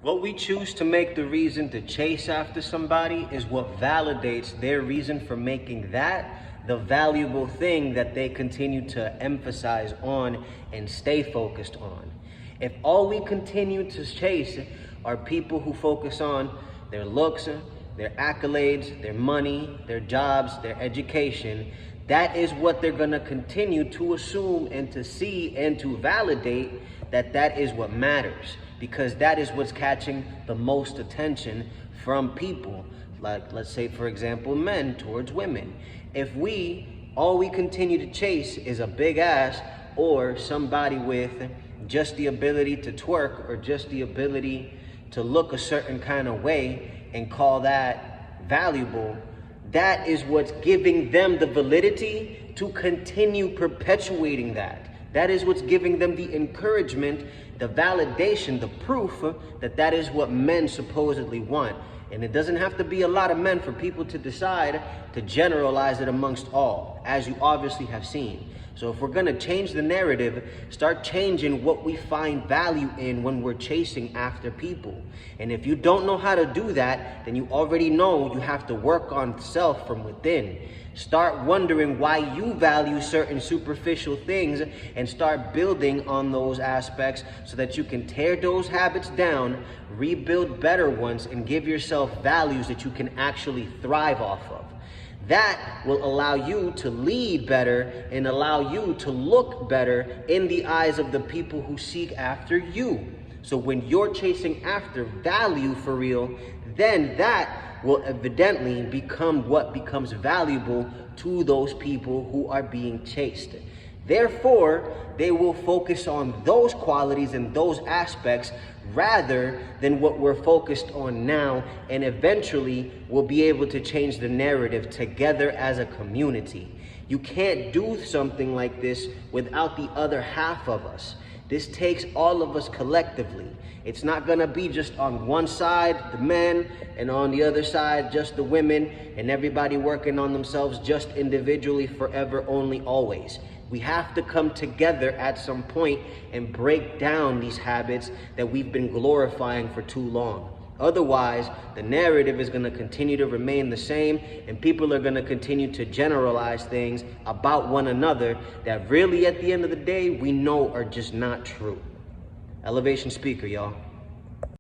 What we choose to make the reason to chase after somebody is what validates their reason for making that the valuable thing that they continue to emphasize on and stay focused on. If all we continue to chase are people who focus on their looks, their accolades, their money, their jobs, their education, that is what they're going to continue to assume and to see and to validate that is what matters, because that is what's catching the most attention from people. Like, let's say, for example, men towards women. If all we continue to chase is a big ass or somebody with just the ability to twerk or just the ability to look a certain kind of way and call that valuable, that is what's giving them the validity to continue perpetuating that. That is what's giving them the encouragement, the validation, the proof that is what men supposedly want. And it doesn't have to be a lot of men for people to decide to generalize it amongst all, as you obviously have seen. So if we're gonna change the narrative, start changing what we find value in when we're chasing after people. And if you don't know how to do that, then you already know you have to work on self from within. Start wondering why you value certain superficial things and start building on those aspects so that you can tear those habits down, rebuild better ones, and give yourself values that you can actually thrive off of. That will allow you to lead better and allow you to look better in the eyes of the people who seek after you. So when you're chasing after value for real, then that will evidently become what becomes valuable to those people who are being chased. Therefore, they will focus on those qualities and those aspects rather than what we're focused on now, and eventually we'll be able to change the narrative together as a community. You can't do something like this without the other half of us. This takes all of us collectively. It's not gonna be just on one side, the men, and on the other side, just the women, and everybody working on themselves just individually forever, only, always. We have to come together at some point and break down these habits that we've been glorifying for too long. Otherwise, the narrative is going to continue to remain the same, and people are going to continue to generalize things about one another that really, at the end of the day, we know are just not true. Elevation Speaker, y'all.